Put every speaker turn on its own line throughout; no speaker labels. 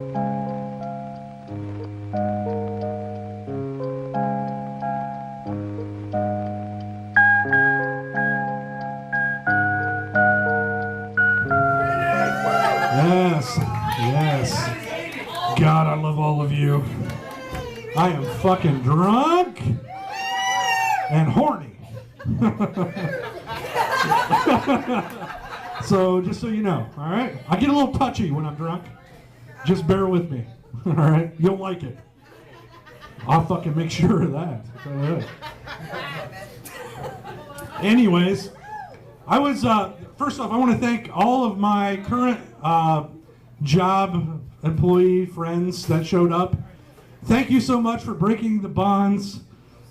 Yes, yes. God, I love all of you. I am fucking drunk and horny. So, just so you know, all right? I get a little touchy when I'm drunk. Just bear with me, all right? You'll like it. I'll fucking make sure of that. Anyways, I was, first off, I want to thank all of my current job employee friends that showed up. Thank you so much for breaking the bonds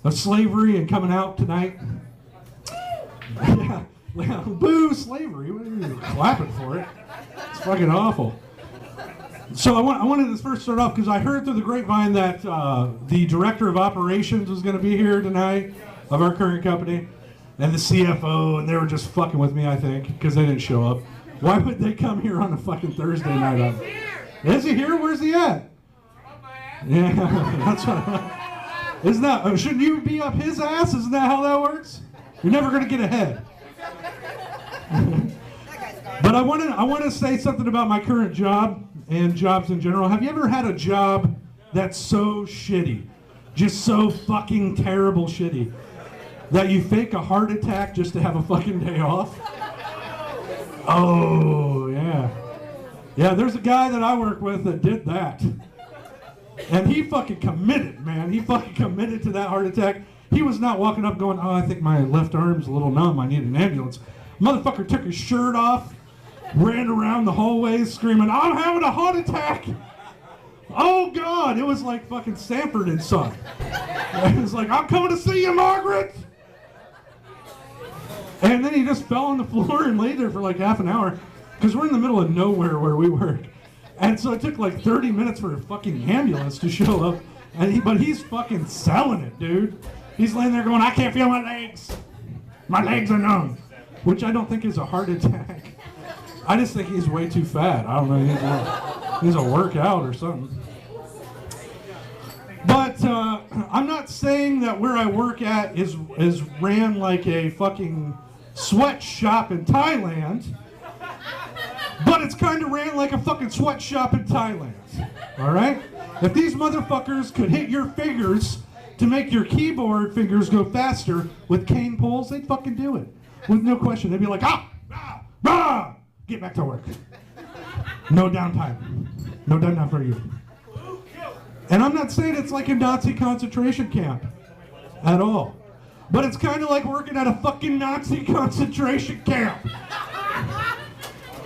of slavery and coming out tonight. Yeah, boo slavery. What are you clapping for it? It's fucking awful. So I wanted to first start off because I heard through the grapevine that the director of operations was going to be here tonight of our current company, and the CFO, and they were just fucking with me, I think, because they didn't show up. Why would they come here on a fucking Thursday night? Is he here? Where's he at? Yeah, that's what. Isn't that? Shouldn't you be up his ass? Isn't that how that works? You're never gonna get ahead. But I want to say something about my current job and jobs in general. Have you ever had a job that's so shitty, just so fucking terrible shitty, that you fake a heart attack just to have a fucking day off? Oh, yeah. Yeah, there's a guy that I work with that did that. And he fucking committed, man. He fucking committed to that heart attack. He was not walking up going, oh, I think my left arm's a little numb. I need an ambulance. Motherfucker took his shirt off, ran around the hallways screaming, I'm having a heart attack. Oh, God. It was like fucking Sanford and Son. It was like, I'm coming to see you, Margaret. And then he just fell on the floor and laid there for like half an hour because we're in the middle of nowhere where we work. And so it took like 30 minutes for a fucking ambulance to show up. But he's fucking selling it, dude. He's laying there going, I can't feel my legs. My legs are numb. Which I don't think is a heart attack. I just think he's way too fat. I don't know. He's a workout or something. But I'm not saying that where I work at is ran like a fucking sweatshop in Thailand, but it's kind of ran like a fucking sweatshop in Thailand, all right? If these motherfuckers could hit your fingers to make your keyboard fingers go faster with cane pulls, they'd fucking do it, with no question. They'd be like, get back to work. No downtime. No downtime for you. And I'm not saying it's like a Nazi concentration camp at all. But it's kind of like working at a fucking Nazi concentration camp.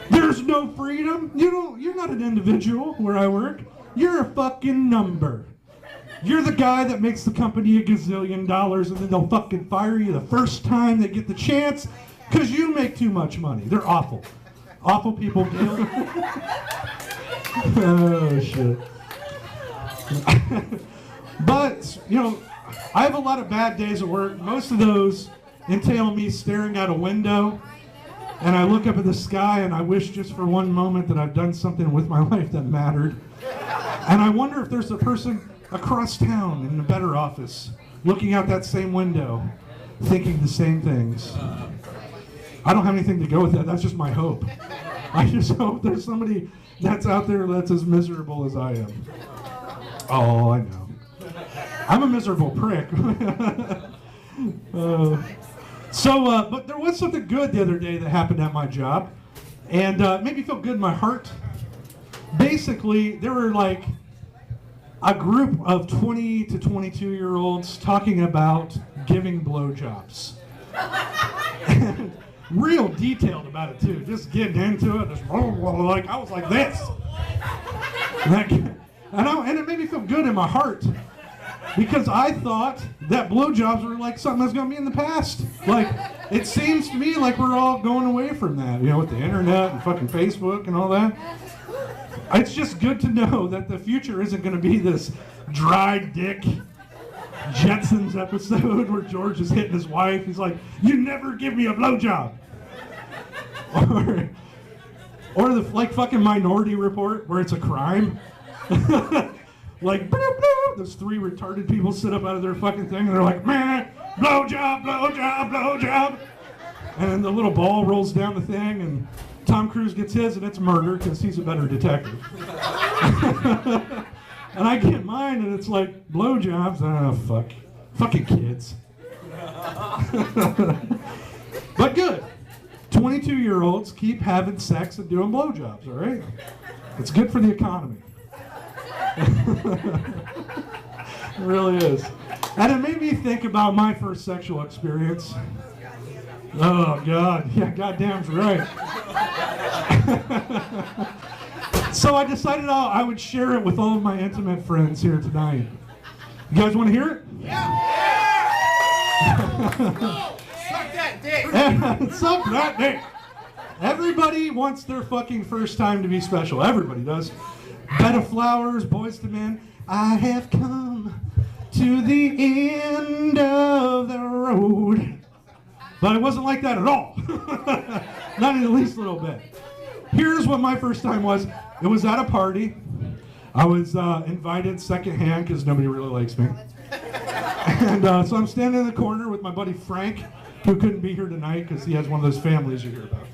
There's no freedom. You're not an individual where I work. You're a fucking number. You're the guy that makes the company $1 gazillion and then they'll fucking fire you the first time they get the chance because you make too much money. They're awful. Awful people. Oh, shit. But, you know, I have a lot of bad days at work. Most of those entail me staring out a window and I look up at the sky and I wish just for one moment that I've done something with my life that mattered. And I wonder if there's a person across town in a better office looking out that same window thinking the same things. I don't have anything to go with that. That's just my hope. I just hope there's somebody that's out there that's as miserable as I am. Oh, I know. I'm a miserable prick. But there was something good the other day that happened at my job, and it made me feel good in my heart. Basically, there were like a group of 20 to 22-year-olds talking about giving blowjobs. And real detailed about it, too. Just getting into it. Just like I was like this. And it made me feel good in my heart because I thought that blowjobs were like something that's going to be in the past. Like, it seems to me like we're all going away from that, you know, with the internet and fucking Facebook and all that. It's just good to know that the future isn't going to be this dry dick Jetsons episode where George is hitting his wife. He's like, you never give me a blowjob. Or the like fucking Minority Report where it's a crime. Like, bloop, bloop. Those 3 retarded people sit up out of their fucking thing and they're like, man, blow job, blow job, blow job. And then the little ball rolls down the thing and Tom Cruise gets his and it's murder because he's a better detective. And I get mine and it's like, blowjobs, fuck. Fucking kids. But good. 22-year-olds keep having sex and doing blowjobs, all right? It's good for the economy. It really is. And it made me think about my first sexual experience. Oh, God. Yeah, goddamn's right. So I decided I would share it with all of my intimate friends here tonight. You guys want to hear it?
Yeah! Suck that dick!
Suck that dick! Everybody wants their fucking first time to be special. Everybody does. Bed of Flowers, Boys to Men. I have come to the end of the road. But it wasn't like that at all. Not in the least little bit. Here's what my first time was. It was at a party. I was invited secondhand because nobody really likes me. And so I'm standing in the corner with my buddy Frank, who couldn't be here tonight because he has one of those families you hear about.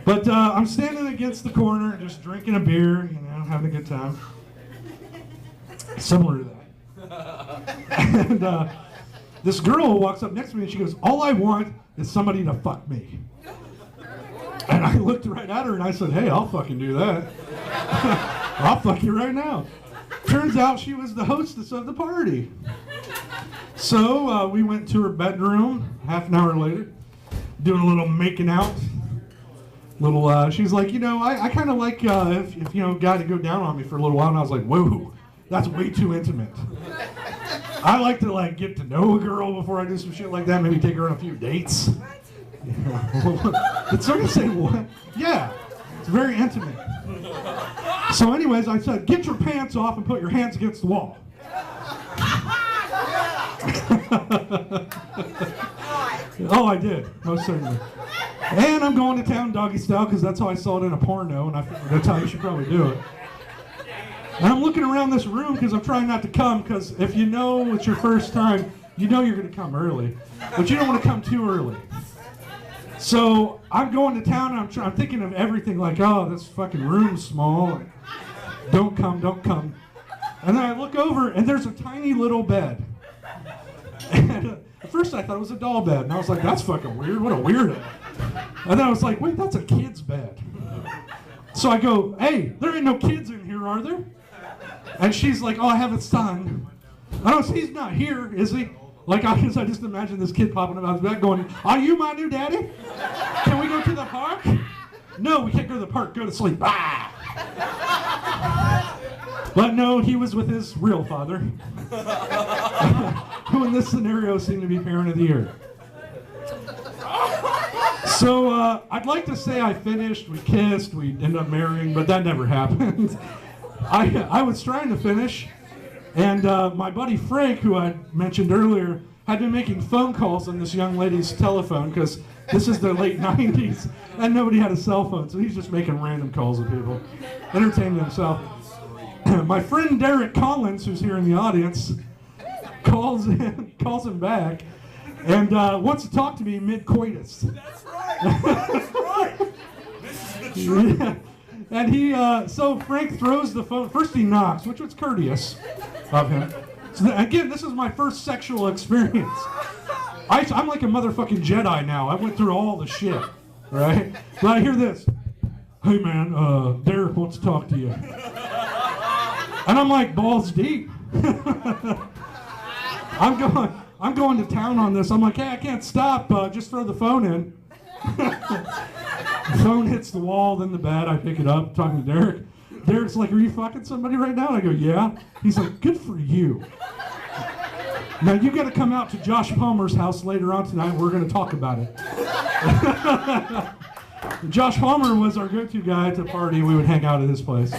But I'm standing against the corner, just drinking a beer, you know, having a good time. Similar to that. And this girl walks up next to me and she goes, all I want is somebody to fuck me. And I looked right at her and I said, hey, I'll fucking do that. I'll fuck you right now. Turns out she was the hostess of the party. So we went to her bedroom half an hour later, doing a little making out. She's like, you know, I kind of like if you know, guy to go down on me for a little while. And I was like, whoa, that's way too intimate. I like to like get to know a girl before I do some shit like that. Maybe take her on a few dates. Did somebody say what? Yeah, it's very intimate. So anyways, I said, get your pants off and put your hands against the wall. Oh, I did, most certainly. And I'm going to town doggy style because that's how I saw it in a porno, and I figured that's how you should probably do it. And I'm looking around this room because I'm trying not to come, because if you know it's your first time, you know you're going to come early, but you don't want to come too early. So I'm going to town and I'm thinking of everything like, oh, this fucking room's small. Don't come, don't come. And then I look over and there's a tiny little bed. And at first I thought it was a doll bed. And I was like, that's fucking weird. What a weirdo. And then I was like, wait, that's a kid's bed. So I go, hey, there ain't no kids in here, are there? And she's like, oh, I have a son. Oh, so he's not here, is he? Like, I just imagine this kid popping up out the back going, are you my new daddy? Can we go to the park? No, we can't go to the park. Go to sleep. Ah! But no, he was with his real father, who in this scenario seemed to be parent of the year. So I'd like to say I finished, we kissed, we ended up marrying, but that never happened. I was trying to finish. And my buddy Frank, who I mentioned earlier, had been making phone calls on this young lady's telephone because this is the late 90s and nobody had a cell phone, so he's just making random calls with people, entertaining himself. My friend Derek Collins, who's here in the audience, calls him back and wants to talk to me mid-coitus.
That's right! That's right! This is the truth!
Yeah. And so Frank throws the phone. First he knocks, which was courteous of him. So again, this is my first sexual experience. I'm like a motherfucking Jedi now. I went through all the shit, right? But I hear this. Hey man, Derek wants to talk to you. And I'm like balls deep. I'm going to town on this. I'm like, hey, I can't stop. Just throw the phone in. The phone hits the wall, then the bed. I pick it up, talking to Derek. Derek's like, are you fucking somebody right now? And I go, yeah. He's like, good for you. Now you got to come out to Josh Palmer's house later on tonight. We're going to talk about it. Josh Palmer was our go-to guy at the party. We would hang out at his place.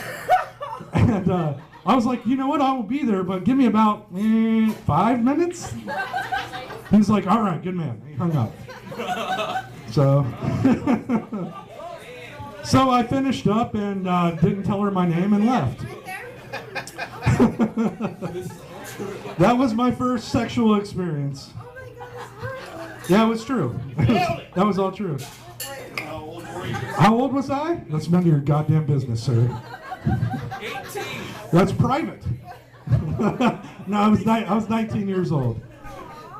And I was like, you know what? I will be there, but give me about 5 minutes. He's like, all right, good man. He hung up. So, so I finished up and didn't tell her my name and left. That was my first sexual experience. Yeah, it was true. That was all true. How old was I? That's none of your goddamn business, sir.
18.
That's private. No, I was 19 years old.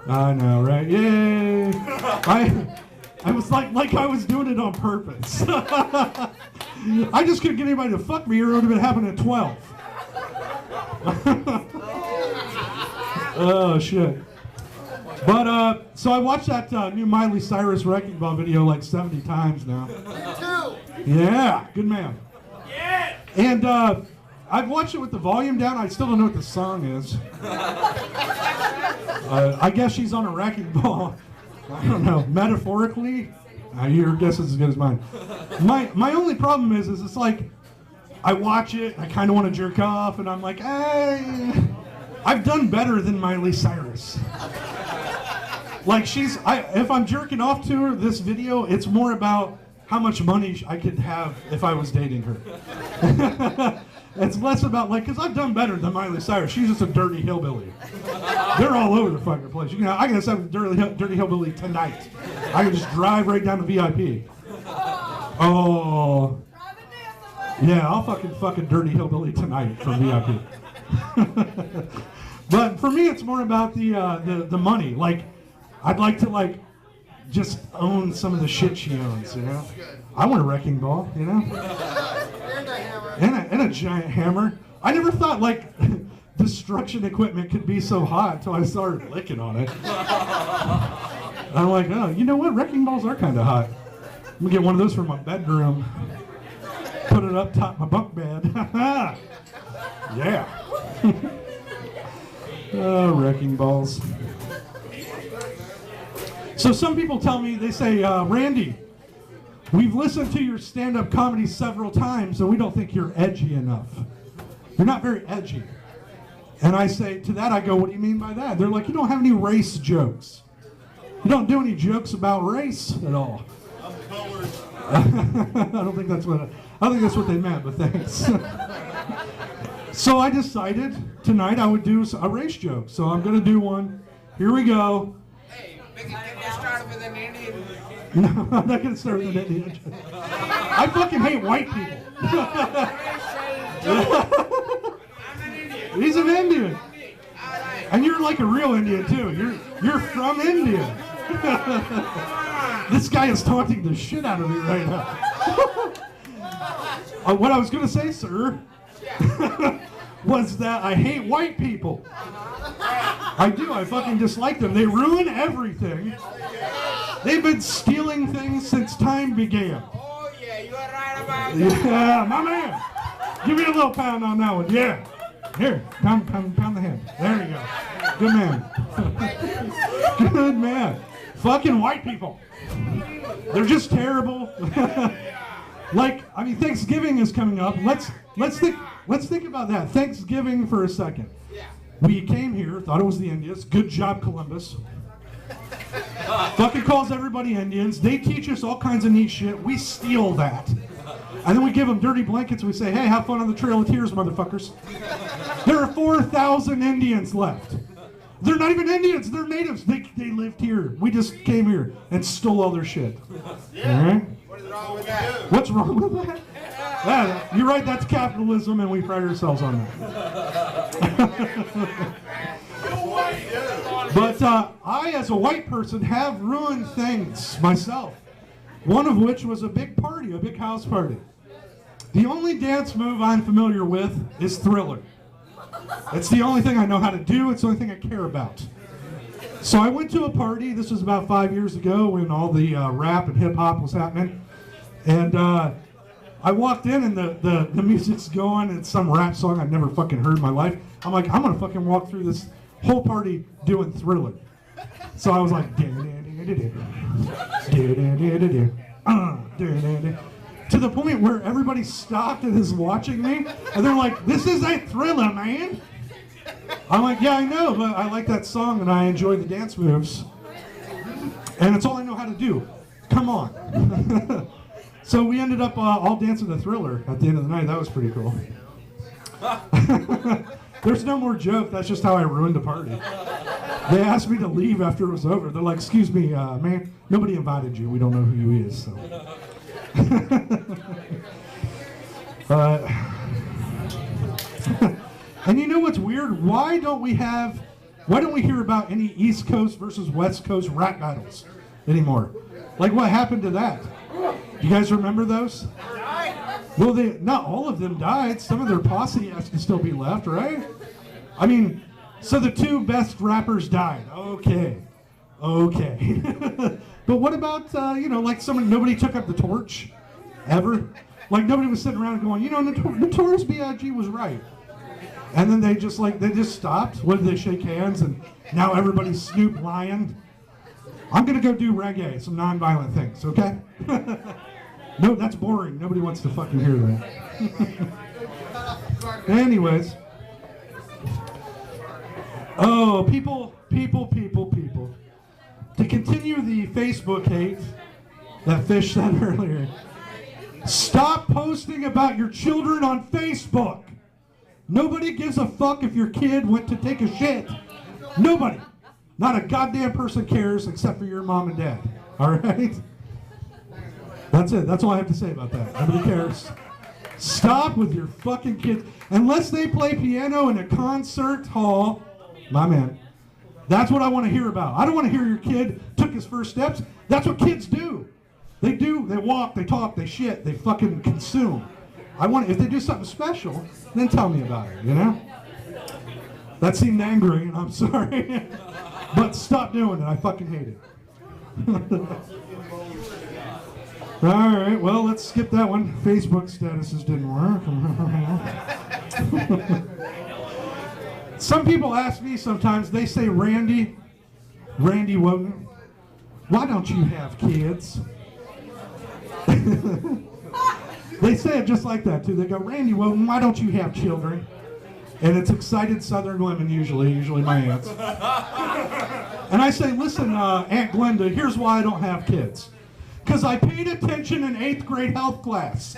I know, right? Yay! I was like I was doing it on purpose. I just couldn't get anybody to fuck me, or it would have been happening at 12. Oh shit! But so I watched that new Miley Cyrus Wrecking Ball video like 70 times now. Yeah, good man.
Yeah.
And I've watched it with the volume down. I still don't know what the song is. I guess she's on a wrecking ball. I don't know. Metaphorically, your guess is as good as mine. My only problem is it's like I watch it. I kind of want to jerk off, and I'm like, I've done better than Miley Cyrus. Like if I'm jerking off to her, this video, it's more about how much money I could have if I was dating her. It's less about because I've done better than Miley Cyrus. She's just a dirty hillbilly. They're all over the fucking place. I can just have a dirty hillbilly tonight. I can just drive right down to VIP. Oh. Yeah, I'll fucking dirty hillbilly tonight from VIP. But for me, it's more about the money. Like, I'd like to just own some of the shit she owns. I want a wrecking ball. And a giant hammer. I never thought destruction equipment could be so hot until I started licking on it. I'm like, oh, you know what? Wrecking balls are kind of hot. I'm gonna get one of those for my bedroom. Put it up top my bunk bed. Yeah. Oh, wrecking balls. So some people tell me, they say, Randy, we've listened to your stand-up comedy several times and we don't think you're edgy enough. You're not very edgy. And I say, to that I go, what do you mean by that? They're like, you don't have any race jokes. You don't do any jokes about race at all.
I'm colored.
I think that's what they meant, but thanks. So I decided tonight I would do a race joke. So I'm going to do one. Here we go.
Hey, can you start with an Indian?
No, I'm not going to start with an Indian. I fucking hate white people.
I'm an Indian.
He's an Indian.
All right.
And you're like a real Indian too. You're from India. This guy is taunting the shit out of me right now. What I was going to say, sir, was that I hate white people. I do. I fucking dislike them. They ruin everything. They've been stealing things since time began.
Oh, yeah, you are right about that.
Yeah, my man. Give me a little pound on that one. Yeah. Here, pound the hand. There you go. Good man. Good man. Fucking white people. They're just terrible. Thanksgiving is coming up. Let's think about that. Thanksgiving for a second. We came here, thought it was the Indians. Good job, Columbus. Fucking calls everybody Indians. They teach us all kinds of neat shit. We steal that. And then we give them dirty blankets and we say, hey, have fun on the Trail of Tears, motherfuckers. There are 4,000 Indians left. They're not even Indians, they're natives. They lived here. We just came here and stole all their shit.
Yeah.
All right?
What is wrong with that?
What's wrong with that? Yeah, you're right, that's capitalism and we pride ourselves on that. But I, as a white person, have ruined things myself. One of which was a big party, a big house party. The only dance move I'm familiar with is Thriller. It's the only thing I know how to do. It's the only thing I care about. So I went to a party. This was about 5 years ago when all the rap and hip hop was happening. And I walked in and the music's going and it's some rap song I've never fucking heard in my life. I'm like, I'm gonna fucking walk through this whole party doing Thriller. So I was like, to the point where everybody stopped and is watching me, and they're like, this is a Thriller, man. I'm like, yeah, I know, but I like that song and I enjoy the dance moves. And it's all I know how to do. Come on. So we ended up all dancing to Thriller at the end of the night. That was pretty cool. There's no more joke. That's just how I ruined the party. They asked me to leave after it was over. They're like, excuse me, man, nobody invited you. We don't know who you is. So. And you know what's weird? Why don't we hear about any East Coast versus West Coast rap battles anymore? Like, what happened to that? You guys remember those? Well, not all of them died. Some of their posse has to still be left, right? I mean, so the two best rappers died. Okay. But what about, like nobody took up the torch ever? Like, nobody was sitting around going, Notorious B.I.G. was right. And then they just stopped. What did they shake hands? And now everybody's Snoop lying. I'm going to go do reggae, some non-violent things, okay? No, that's boring. Nobody wants to fucking hear that. Anyways. Oh, people. To continue the Facebook hate that Fish said earlier, stop posting about your children on Facebook. Nobody gives a fuck if your kid went to take a shit. Nobody. Not a goddamn person cares except for your mom and dad. All right? That's it. That's all I have to say about that. Nobody cares. Stop with your fucking kids. Unless they play piano in a concert hall, my man, that's what I want to hear about. I don't want to hear your kid took his first steps. That's what kids do. They walk, they talk, they shit, they fucking consume. If they do something special, then tell me about it, That seemed angry, and I'm sorry. But stop doing it. I fucking hate it. All right, well, let's skip that one. Facebook statuses didn't work. Some people ask me sometimes, they say, Randy Woden, why don't you have kids? They say it just like that, too. They go, Randy Woden, why don't you have children? And it's excited Southern women, usually my aunts. And I say, listen, Aunt Glenda, here's why I don't have kids. Because I paid attention in 8th grade health class.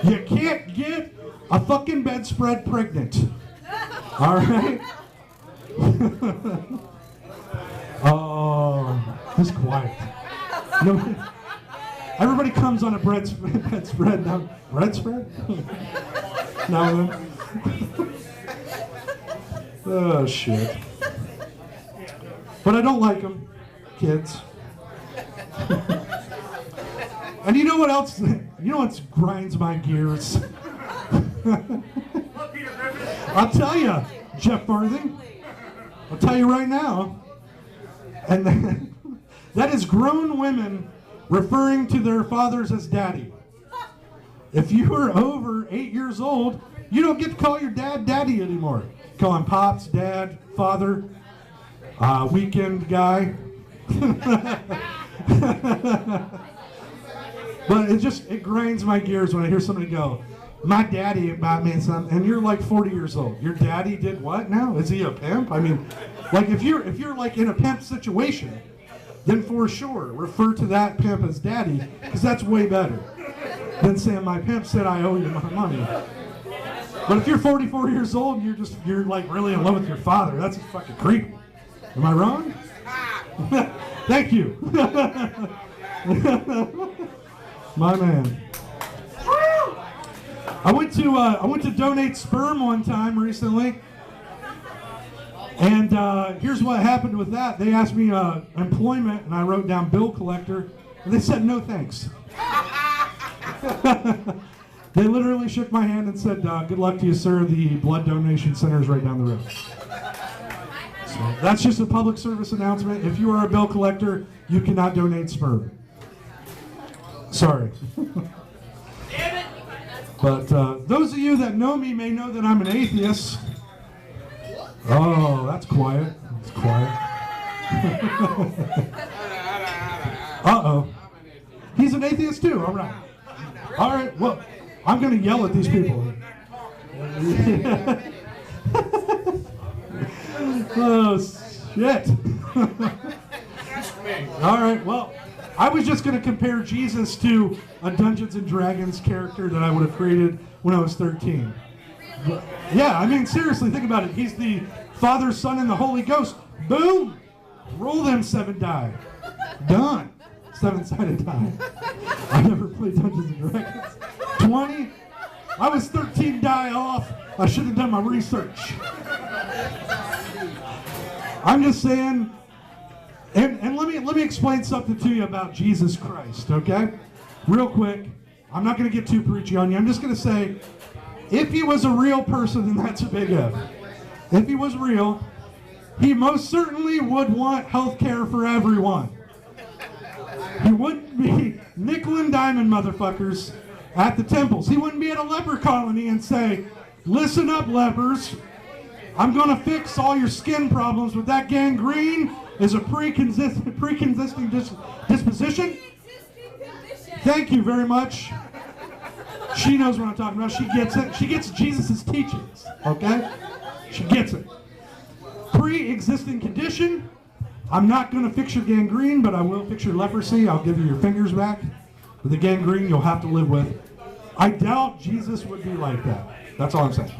You can't get a fucking bedspread pregnant. All right? Oh, it's quiet. No, everybody comes on a bedspread now. Bread spread? Now and then. Oh, shit. But I don't like them, kids. And you know what else? You know what grinds my gears? I'll tell you, Jeff Farthing. I'll tell you right now. And that is grown women referring to their fathers as daddy. If you are over 8 years old, you don't get to call your dad daddy anymore. Call him pops, dad, father, weekend guy. But it grinds my gears when I hear somebody go, my daddy bought me something, and you're like 40 years old. Your daddy did what now? Is he a pimp? I mean, like if you're like in a pimp situation, then for sure refer to that pimp as daddy, because that's way better than saying my pimp said I owe you my money. But if you're 44 years old and you're like really in love with your father, that's just fucking creepy. Am I wrong? Thank you. My man. I went to donate sperm one time recently, and here's what happened with that. They asked me employment, and I wrote down bill collector, and they said no thanks. They literally shook my hand and said, good luck to you, sir. The blood donation center is right down the road. So that's just a public service announcement. If you are a bill collector, you cannot donate sperm. Sorry. But those of you that know me may know that I'm an atheist. Oh, that's quiet. That's quiet. Uh-oh. He's an atheist too. All right. All right. Well, I'm going to yell at these people. Oh, shit. All right. Well, I was just going to compare Jesus to a Dungeons & Dragons character that I would have created when I was 13. Yeah, I mean, seriously, think about it. He's the Father, Son, and the Holy Ghost. Boom! Roll them 7 die. Done. 7-sided die. I never played Dungeons and Dragons. 20. I was 13 die off. I should have done my research. I'm just saying, and let me explain something to you about Jesus Christ, okay? Real quick. I'm not going to get too preachy on you. I'm just going to say, if he was a real person, then that's a big F. If he was real, he most certainly would want health care for everyone. He wouldn't be nickel and diamond motherfuckers at the temples. He wouldn't be at a leper colony and say, listen up, lepers. I'm going to fix all your skin problems, but that gangrene is a pre-existing disposition. Thank you very much. She knows what I'm talking about. She gets it. She gets Jesus' teachings, okay? She gets it. Pre-existing condition. I'm not going to fix your gangrene, but I will fix your leprosy. I'll give you your fingers back. But the gangrene you'll have to live with. I doubt Jesus would be like that. That's all I'm saying.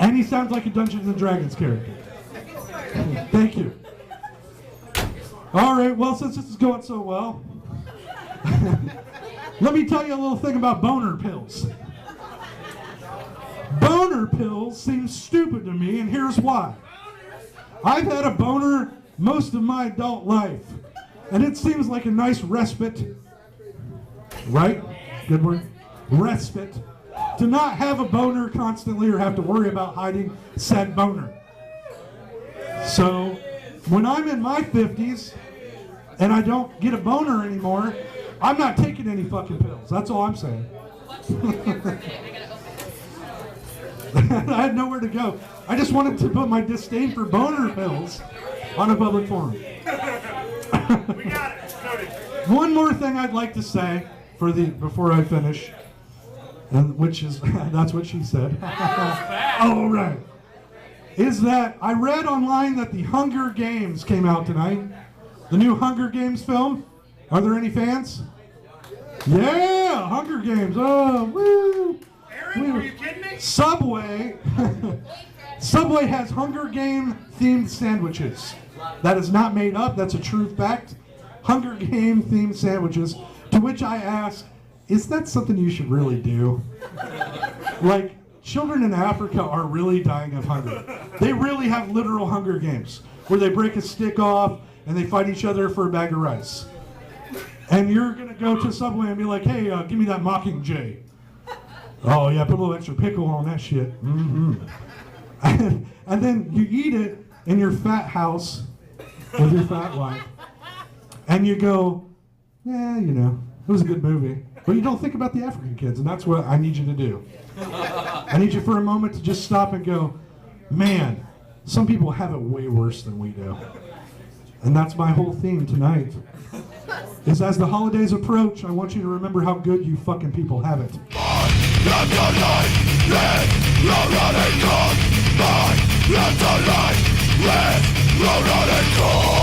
And he sounds like a Dungeons and Dragons character. Thank you. All right, well, since this is going so well, let me tell you a little thing about boner pills. Boner pills seem stupid to me, and here's why. I've had a boner most of my adult life, and it seems like a nice respite, right? Good word. Respite. To not have a boner constantly or have to worry about hiding said boner. So, when I'm in my 50s and I don't get a boner anymore, I'm not taking any fucking pills. That's all I'm saying. I had nowhere to go. I just wanted to put my disdain for boner pills on a public forum.
We got it. Noted.
One more thing I'd like to say before I finish, and which is that's what she said. All right, is that I read online that the Hunger Games came out tonight. The new Hunger Games film. Are there any fans? Yeah, Hunger Games. Oh, woo!
Aaron, are you kidding me?
Subway has Hunger Game themed sandwiches. That is not made up. That's a true fact. Hunger Game themed sandwiches. To which I ask, is that something you should really do? Like, children in Africa are really dying of hunger. They really have literal Hunger Games where they break a stick off and they fight each other for a bag of rice. And you're going to go to Subway and be like, hey, give me that Mockingjay. Oh, yeah, put a little extra pickle on that shit. Mm-hmm. And then you eat it in your fat house with your fat wife. And you go, yeah, you know, it was a good movie. But you don't think about the African kids, and that's what I need you to do. I need you for a moment to just stop and go, man, some people have it way worse than we do. And that's my whole theme tonight. Is as the holidays approach, I want you to remember how good you fucking people have it. Let the light,